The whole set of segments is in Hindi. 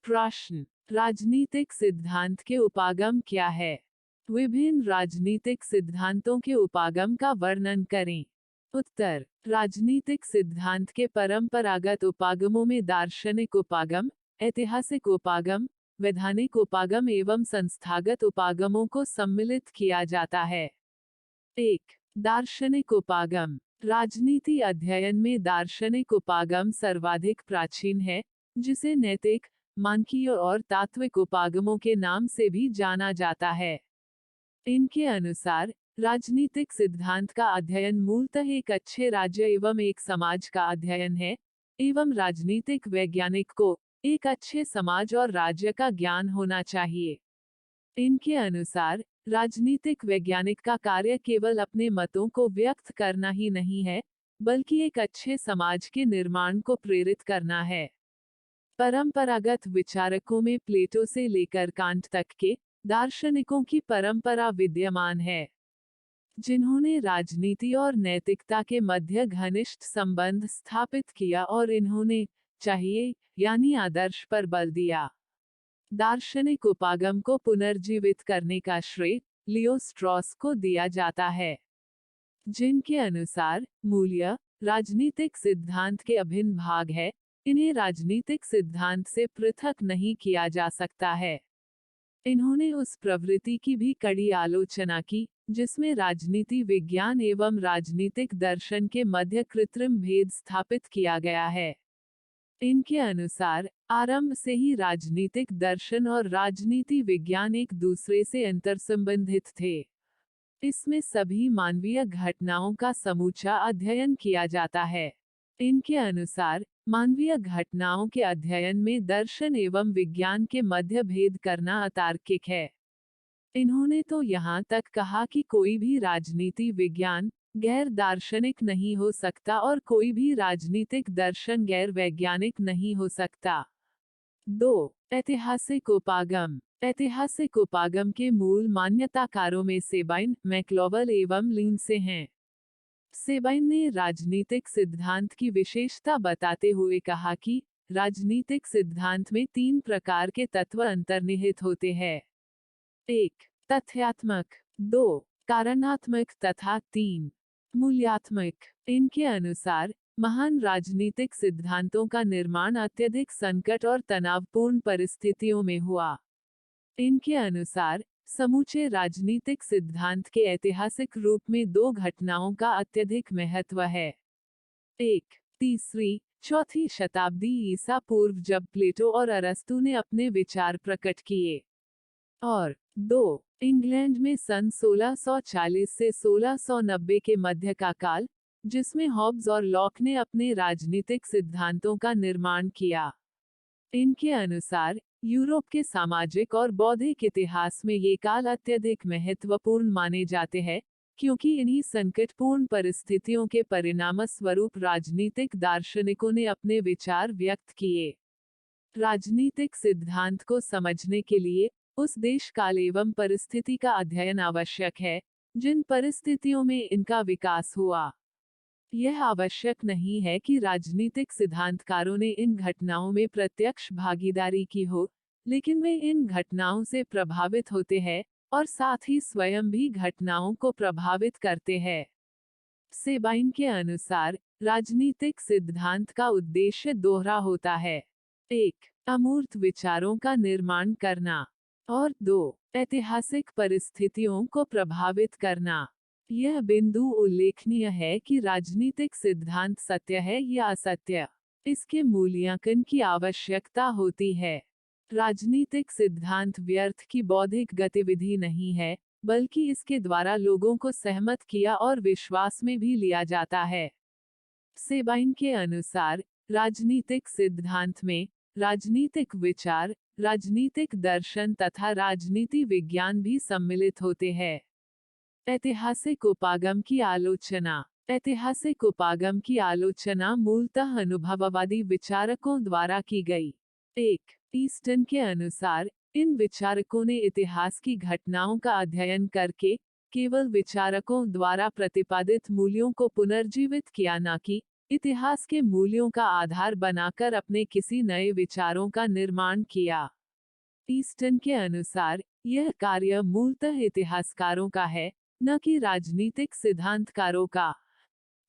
प्रश्न, राजनीतिक सिद्धांत के उपागम क्या है? विभिन्न राजनीतिक सिद्धांतों के उपागम का वर्णन करें। उत्तर, राजनीतिक सिद्धांत के परंपरागत उपागमों में दार्शनिक उपागम, ऐतिहासिक उपागम, वैधानिक उपागम एवं संस्थागत उपागमों को सम्मिलित किया जाता है। 1. दार्शनिक उपागम। राजनीति अध्ययन में दार्शनिक उपागम सर्वाधिक प्राचीन है, जिसे नैतिक, मानकीय और तात्विक उपागमों के नाम से भी जाना जाता है। इनके अनुसार, राजनीतिक सिद्धांत का अध्ययन मूलतः एक अच्छे राज्य एवं एक समाज का अध्ययन है, एवं राजनीतिक वैज्ञानिक को एक अच्छे समाज और राज्य का ज्ञान होना चाहिए। इनके अनुसार, राजनीतिक वैज्ञानिक का कार्य केवल अपने मतों को व्यक्त करना ही नहीं है, बल्कि एक अच्छे समाज के निर्माण को प्रेरित करना है। परंपरागत विचारकों में प्लेटो से लेकर कांट तक के दार्शनिकों की परंपरा विद्यमान है, जिन्होंने राजनीति और नैतिकता के मध्य घनिष्ठ संबंध स्थापित किया और इन्होंने चाहिए यानी आदर्श पर बल दिया। दार्शनिक उपागम को पुनर्जीवित करने का श्रेय लियो स्ट्रॉस को दिया जाता है, जिनके अनुसार मूल्य राजनीतिक सिद्धांत के अभिन्न भाग है, इन्हें राजनीतिक सिद्धांत से पृथक नहीं किया जा सकता है। इन्होंने उस प्रवृत्ति की भी कड़ी आलोचना की, जिसमें राजनीति विज्ञान एवं राजनीतिक दर्शन के मध्य कृत्रिम भेद स्थापित किया गया है। इनके अनुसार, आरंभ से ही राजनीतिक दर्शन और राजनीति विज्ञान एक दूसरे से अंतर्संबंधित थे। इसमें सभी मानवीय घटनाओं का समूचा अध्ययन किया जाता है। इनके अनुसार, मानवीय घटनाओं के अध्ययन में दर्शन एवं विज्ञान के मध्य भेद करना अतार्किक है। इन्होंने तो यहाँ तक कहा कि कोई भी राजनीति विज्ञान गैर दार्शनिक नहीं हो सकता और कोई भी राजनीतिक दर्शन गैर वैज्ञानिक नहीं हो सकता। 2. ऐतिहासिक उपागम। ऐतिहासिक उपागम के मूल मान्यताकारों में सेबाइन, मैक्लोवल एवं लिंडसे हैं। सेबाइन ने राजनीतिक सिद्धांत की विशेषता बताते हुए कहा कि राजनीतिक सिद्धांत में 3 प्रकार के तत्व अंतर्निहित होते हैं। 1. तथ्यात्मक, 2. कारणात्मक तथा 3. मूल्यात्मक। इनके अनुसार, महान राजनीतिक सिद्धांतों का निर्माण अत्यधिक संकट और तनावपूर्ण परिस्थितियों में हुआ। इनके अनुसार, समूचे राजनीतिक सिद्धांत के ऐतिहासिक रूप में 2 घटनाओं का अत्यधिक महत्व है। 1. 3री-4वीं शताब्दी ईसा पूर्व जब प्लेटो और अरस्तु ने अपने विचार प्रकट किए, और 2. इंग्लैंड में सन 1640 से 1690 के मध्य का काल, जिसमें हॉब्स और लॉक ने अपने राजनीतिक सिद्धांतों का निर्माण किया। इनके अनुसार, यूरोप के सामाजिक और बौद्धिक इतिहास में ये काल अत्यधिक महत्वपूर्ण माने जाते हैं, क्योंकि इन्हीं संकटपूर्ण परिस्थितियों के परिणामस्वरूप राजनीतिक दार्शनिकों ने अपने विचार व्यक्त किए। राजनीतिक सिद्धांत को समझने के लिए उस देश काल एवं परिस्थिति का अध्ययन आवश्यक है, जिन परिस्थितियों में इनका विकास हुआ। यह आवश्यक नहीं है कि राजनीतिक सिद्धांतकारों ने इन घटनाओं में प्रत्यक्ष भागीदारी की हो, लेकिन वे इन घटनाओं से प्रभावित होते हैं और साथ ही स्वयं भी घटनाओं को प्रभावित करते हैं। सेबाइन के अनुसार, राजनीतिक सिद्धांत का उद्देश्य दोहरा होता है। 1. अमूर्त विचारों का निर्माण करना, और 2. ऐतिहासिक परिस्थितियों को प्रभावित करना। यह बिंदु उल्लेखनीय है कि राजनीतिक सिद्धांत सत्य है या असत्य, इसके मूल्यांकन की आवश्यकता होती है। राजनीतिक सिद्धांत व्यर्थ की बौद्धिक गतिविधि नहीं है, बल्कि इसके द्वारा लोगों को सहमत किया और विश्वास में भी लिया जाता है। सेबाइन के अनुसार, राजनीतिक सिद्धांत में राजनीतिक विचार, राजनीतिक दर्शन तथा राजनीति विज्ञान भी सम्मिलित होते हैं। ऐतिहासिक उपागम की आलोचना। ऐतिहासिक उपागम की आलोचना मूलतः अनुभववादी विचारकों द्वारा की गई। 1. ईस्टन के अनुसार, इन विचारकों ने इतिहास की घटनाओं का अध्ययन करके केवल विचारकों द्वारा प्रतिपादित मूल्यों को पुनर्जीवित किया, न कि इतिहास के मूल्यों का आधार बनाकर अपने किसी नए विचारों का निर्माण किया। ईस्टन के अनुसार यह कार्य मूलतः इतिहासकारों का है, न कि राजनीतिक सिद्धांतकारों का।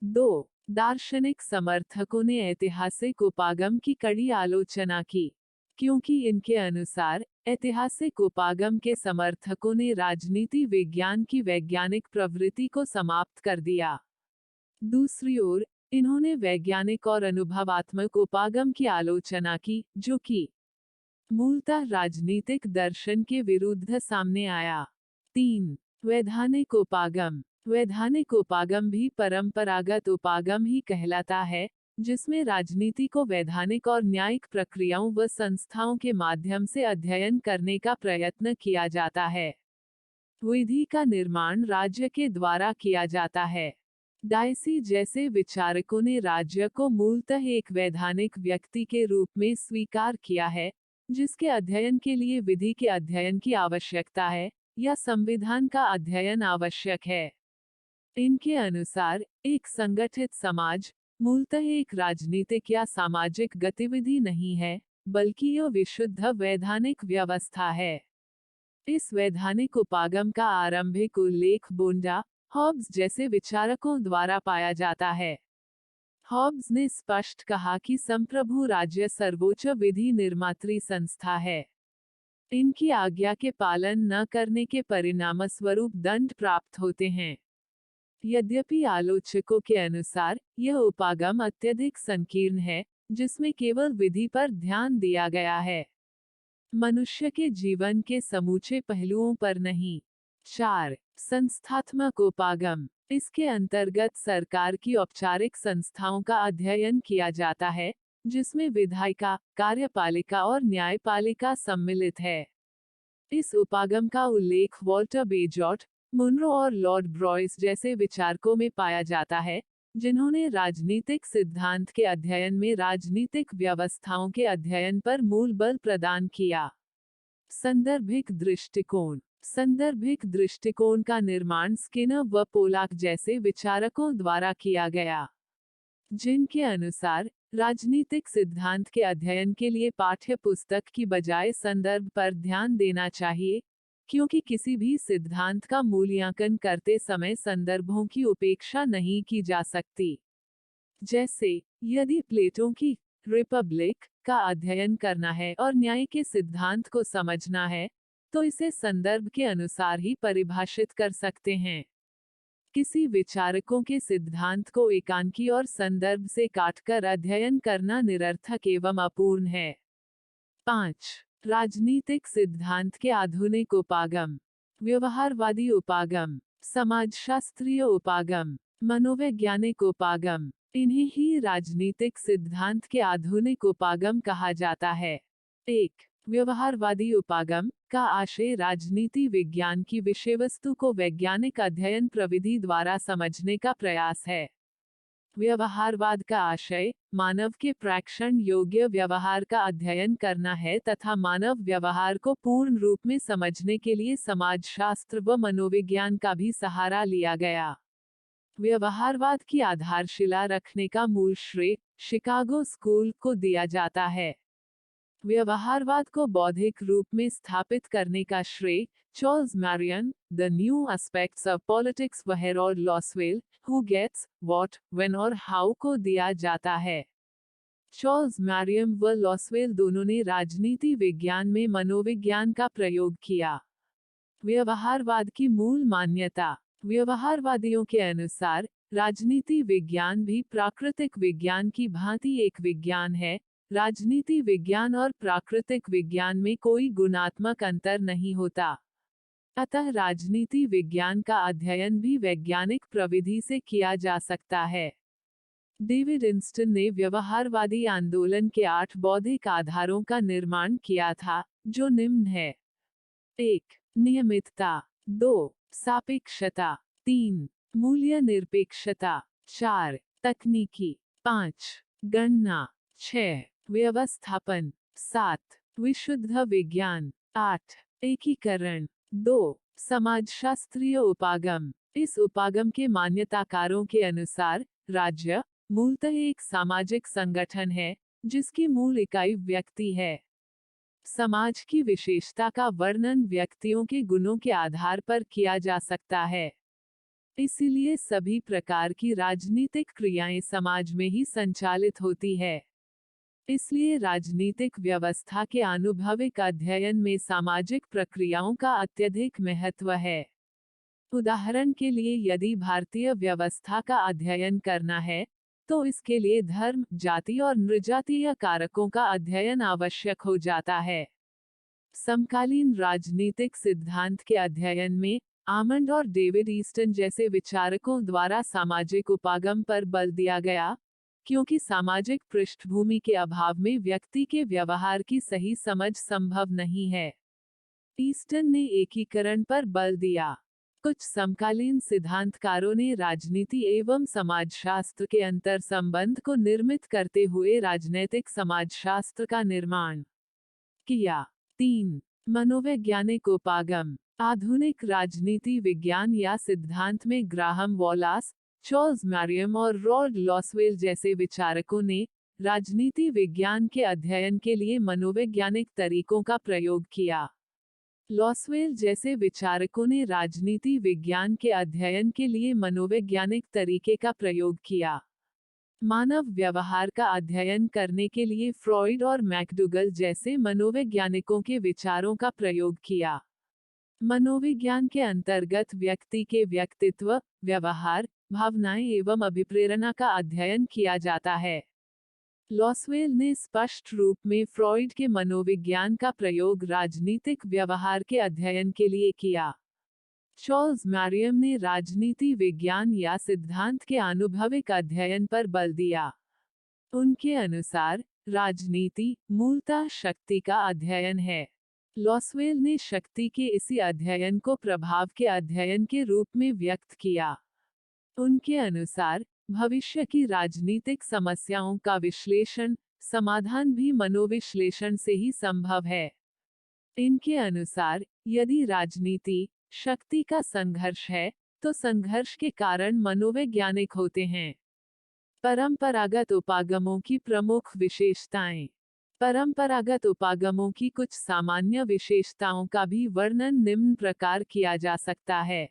2. दार्शनिक समर्थकों ने ऐतिहासिक उपागम की कड़ी आलोचना की, क्योंकि इनके अनुसार ऐतिहासिक उपागम के समर्थकों ने राजनीति विज्ञान की वैज्ञानिक प्रवृत्ति को समाप्त कर दिया। दूसरी ओर, इन्होंने वैज्ञानिक और अनुभवात्मक उपागम की आलोचना की, जो कि मूलतः राजनीतिक दर्शन के विरुद्ध सामने आया। 3. वैधानिक उपागम। वैधानिक उपागम भी परंपरागत उपागम ही कहलाता है, जिसमें राजनीति को वैधानिक और न्यायिक प्रक्रियाओं व संस्थाओं के माध्यम से अध्ययन करने का प्रयत्न किया जाता है। विधि का निर्माण राज्य के द्वारा किया जाता है। डायसी जैसे विचारकों ने राज्य को मूलतः एक वैधानिक व्यक्ति के रूप में स्वीकार किया है, जिसके अध्ययन के लिए विधि के अध्ययन की आवश्यकता है, या संविधान का अध्ययन आवश्यक है। इनके अनुसार एक संगठित समाज मूलतः एक राजनीतिक या सामाजिक गतिविधि नहीं है, बल्कि यह विशुद्ध वैधानिक व्यवस्था है। इस वैधानिक उपागम का आरंभिक उल्लेख बोंडा, हॉब्स जैसे विचारकों द्वारा पाया जाता है। हॉब्स ने स्पष्ट कहा कि संप्रभु राज्य सर्वोच्च विधि निर्मात्री संस्था है। इनकी आज्ञा के पालन न करने के परिणामस्वरूप दंड प्राप्त होते हैं। यद्यपि आलोचकों के अनुसार यह उपागम अत्यधिक संकीर्ण है, जिसमें केवल विधि पर ध्यान दिया गया है, मनुष्य के जीवन के समूचे पहलुओं पर नहीं। 4. संस्थात्मक उपागम। इसके अंतर्गत सरकार की औपचारिक संस्थाओं का अध्ययन किया जाता है, जिसमें विधायिका, कार्यपालिका और न्यायपालिका सम्मिलित है। इस उपागम का उल्लेख वॉल्टर बेजॉट, मुनरो और लॉर्ड ब्रॉयस जैसे विचारकों में पाया जाता है, जिन्होंने राजनीतिक सिद्धांत के अध्ययन में राजनीतिक व्यवस्थाओं के अध्ययन पर मूल बल प्रदान किया। संदर्भिक दृष्टिकोण। संदर्भिक दृष्टिकोण का निर्माण स्किनर व पोलाक जैसे विचारकों द्वारा किया गया, जिनके अनुसार राजनीतिक सिद्धांत के अध्ययन के लिए पाठ्य पुस्तक की बजाय संदर्भ पर ध्यान देना चाहिए, क्योंकि किसी भी सिद्धांत का मूल्यांकन करते समय संदर्भों की उपेक्षा नहीं की जा सकती। जैसे, यदि प्लेटो की रिपब्लिक का अध्ययन करना है और न्याय के सिद्धांत को समझना है, तो इसे संदर्भ के अनुसार ही परिभाषित कर सकते हैं। किसी विचारकों के सिद्धांत को एकांकी और संदर्भ से काटकर अध्ययन करना निरर्थक एवं अपूर्ण है। 5. राजनीतिक सिद्धांत के आधुनिक उपागम। व्यवहारवादी उपागम, समाजशास्त्रीय उपागम, मनोवैज्ञानिक उपागम, इन्हें ही राजनीतिक सिद्धांत के आधुनिक उपागम कहा जाता है। 1. व्यवहारवादी उपागम का आशय राजनीति विज्ञान की विषयवस्तु को वैज्ञानिक अध्ययन प्रविधि द्वारा समझने का प्रयास है। व्यवहारवाद का आशय मानव के प्रेक्षण योग्य व्यवहार का अध्ययन करना है तथा मानव व्यवहार को पूर्ण रूप में समझने के लिए समाजशास्त्र व मनोविज्ञान का भी सहारा लिया गया। व्यवहारवाद की आधारशिला रखने का मूल श्रेय शिकागो स्कूल को दिया जाता है। व्यवहारवाद को बौद्धिक रूप में स्थापित करने का श्रेय Charles Merriam, the new aspects of politics व Harold Lasswell, who gets what, when और हाउ को दिया जाता है। चार्ल्स मैरियन व लॉसवेल दोनों ने राजनीति विज्ञान में मनोविज्ञान का प्रयोग किया। व्यवहारवाद की मूल मान्यता। व्यवहारवादियों के अनुसार राजनीति विज्ञान भी प्राकृतिक विज्ञान की भांति एक विज्ञान है। राजनीति विज्ञान और प्राकृतिक विज्ञान में कोई गुणात्मक अंतर नहीं होता। अतः राजनीति विज्ञान का अध्ययन भी वैज्ञानिक प्रविधि से किया जा सकता है। डेविड इंस्टन ने व्यवहारवादी आंदोलन के 8 बौद्धिक आधारों का निर्माण किया था, जो निम्न है। 1. नियमितता। 2. सापेक्षता। 3. मूल्य निरपेक्षता। 4. तकनीकी। 5. गणना। 6. व्यवस्थापन। 7. विशुद्ध विज्ञान। 8. एकीकरण। 2. समाजशास्त्रीय उपागम। इस उपागम के मान्यताकारों के अनुसार राज्य मूलतः एक सामाजिक संगठन है जिसकी मूल इकाई व्यक्ति है। समाज की विशेषता का वर्णन व्यक्तियों के गुणों के आधार पर किया जा सकता है। इसीलिए सभी प्रकार की राजनीतिक क्रियाएं समाज में ही संचालित होती है। इसलिए राजनीतिक व्यवस्था के आनुभविक अध्ययन में सामाजिक प्रक्रियाओं का अत्यधिक महत्व है। उदाहरण के लिए यदि भारतीय व्यवस्था का अध्ययन करना है, तो इसके लिए धर्म, जाति और नृजातीय कारकों का अध्ययन आवश्यक हो जाता है। समकालीन राजनीतिक सिद्धांत के अध्ययन में आमंड और डेविड ईस्टन जैसे विचारकों द्वारा सामाजिक उपागम पर बल दिया गया, क्योंकि सामाजिक पृष्ठभूमि के अभाव में व्यक्ति के व्यवहार की सही समझ संभव नहीं है। ईस्टन ने एकीकरण पर बल दिया। कुछ समकालीन सिद्धांतकारों ने राजनीति एवं समाजशास्त्र के अंतर संबंध को निर्मित करते हुए राजनैतिक समाजशास्त्र का निर्माण किया। 3. मनोवैज्ञानिक उपागम। आधुनिक राजनीति विज्ञान या सिद्धांत में ग्राहम वॉलास, चार्ल्स मैरियम और रॉड लॉसवेल जैसे विचारकों ने राजनीति विज्ञान के अध्ययन के लिए मनोवैज्ञानिक तरीकों का प्रयोग किया। लॉसवेल जैसे विचारकों ने राजनीति विज्ञान के अध्ययन के लिए मनोवैज्ञानिक तरीके का प्रयोग किया। मानव व्यवहार का अध्ययन करने के लिए फ्रॉइड और मैकडूगल जैसे मनोवैज्ञानिकों के विचारों का प्रयोग किया। मनोविज्ञान के अंतर्गत व्यक्ति के व्यक्तित्व, व्यवहार, भावनाएं एवं अभिप्रेरणा का अध्ययन किया जाता है। लॉसवेल ने स्पष्ट रूप में फ्रॉइड के मनोविज्ञान का प्रयोग राजनीतिक व्यवहार के अध्ययन के लिए किया। चार्ल्स मैरियम ने राजनीति विज्ञान या सिद्धांत के आनुभविक अध्ययन पर बल दिया। उनके अनुसार राजनीति मूलतः शक्ति का अध्ययन है। लॉसवेल ने शक्ति के इसी अध्ययन को प्रभाव के अध्ययन के रूप में व्यक्त किया। उनके अनुसार भविष्य की राजनीतिक समस्याओं का विश्लेषण, समाधान भी मनोविश्लेषण से ही संभव है। इनके अनुसार यदि राजनीति शक्ति का संघर्ष है, तो संघर्ष के कारण मनोवैज्ञानिक होते हैं। परंपरागत उपागमों की प्रमुख विशेषताएं। परंपरागत उपागमों की कुछ सामान्य विशेषताओं का भी वर्णन निम्न प्रकार किया जा सकता है।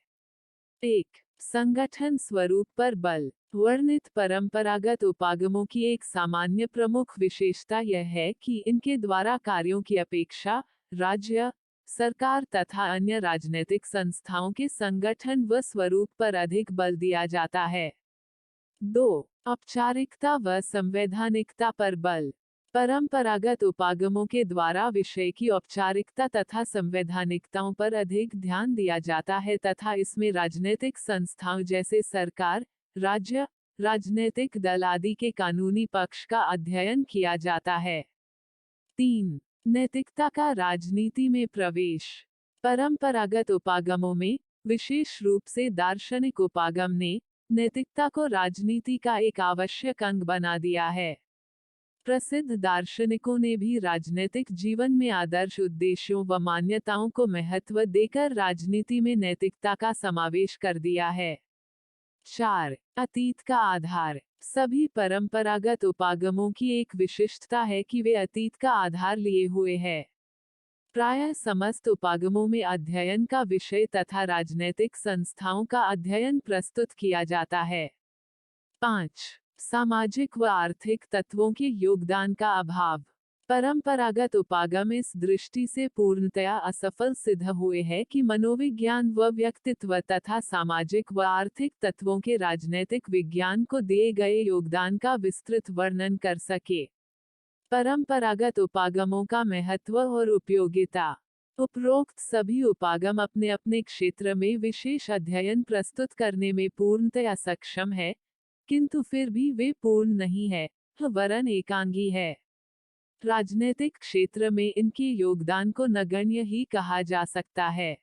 1. संगठन स्वरूप पर बल। वर्णित परंपरागत उपागमों की एक सामान्य प्रमुख विशेषता यह है कि इनके द्वारा कार्यों की अपेक्षा राज्य, सरकार तथा अन्य राजनीतिक संस्थाओं के संगठन व स्वरूप पर अधिक बल दिया जाता है। 2. औपचारिकता व संवैधानिकता पर बल। परंपरागत उपागमों के द्वारा विषय की औपचारिकता तथा संवैधानिकताओं पर अधिक ध्यान दिया जाता है तथा इसमें राजनीतिक संस्थाओं जैसे सरकार, राज्य, राजनीतिक दल आदि के कानूनी पक्ष का अध्ययन किया जाता है। 3. नैतिकता का राजनीति में प्रवेश। परंपरागत उपागमों में, विशेष रूप से दार्शनिक उपागम ने, नैतिकता को राजनीति का एक आवश्यक अंग बना दिया है। प्रसिद्ध दार्शनिकों ने भी राजनीतिक जीवन में आदर्श उद्देश्यों व मान्यताओं को महत्व देकर राजनीति में नैतिकता का समावेश कर दिया है। 4. अतीत का आधार। सभी परंपरागत उपागमों की एक विशिष्टता है कि वे अतीत का आधार लिए हुए हैं। प्रायः समस्त उपागमों में अध्ययन का विषय तथा राजनीतिक संस्थाओं का अध्ययन प्रस्तुत किया जाता है। 5. सामाजिक व आर्थिक तत्वों के योगदान का अभाव। परंपरागत उपागम इस दृष्टि से पूर्णतया असफल सिद्ध हुए हैं कि मनोविज्ञान व व्यक्तित्व तथा सामाजिक व आर्थिक तत्वों के राजनीतिक विज्ञान को दिए गए योगदान का विस्तृत वर्णन कर सके। परंपरागत उपागमों का महत्व और उपयोगिता। उपरोक्त सभी उपागम अपने अपने क्षेत्र में विशेष अध्ययन प्रस्तुत करने में पूर्णतया सक्षम है, किंतु फिर भी वे पूर्ण नहीं है, वरन एकांगी है। राजनीतिक क्षेत्र में इनके योगदान को नगण्य ही कहा जा सकता है।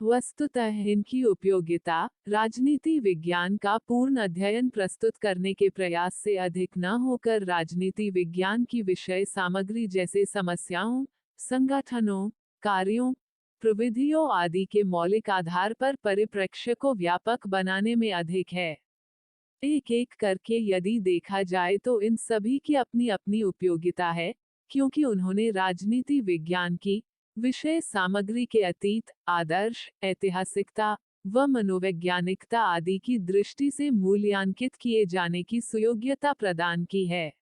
वस्तुतः इनकी उपयोगिता राजनीति विज्ञान का पूर्ण अध्ययन प्रस्तुत करने के प्रयास से अधिक न होकर राजनीति विज्ञान की विषय सामग्री जैसे समस्याओं, संगठनों, कार्यों, प्रविधियों आदि के मौलिक आधार पर परिप्रेक्ष्य को व्यापक बनाने में अधिक है। एक एक करके यदि देखा जाए तो इन सभी की अपनी अपनी उपयोगिता है, क्योंकि उन्होंने राजनीति विज्ञान की विषय सामग्री के अतीत, आदर्श, ऐतिहासिकता व मनोवैज्ञानिकता आदि की दृष्टि से मूल्यांकित किए जाने की सुयोग्यता प्रदान की है।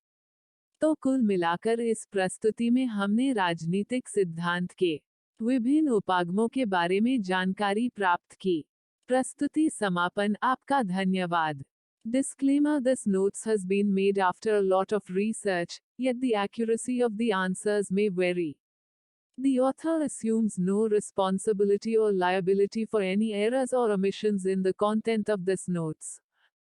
तो कुल मिलाकर इस प्रस्तुति में हमने राजनीतिक सिद्धांत के विभिन्न उपागमों के बारे में जानकारी प्राप्त की। प्रस्तुति समापन। आपका धन्यवाद। Disclaimer: This notes has been made after a lot of research, yet the accuracy of the answers may vary. The author assumes no responsibility or liability for any errors or omissions in the content of this notes.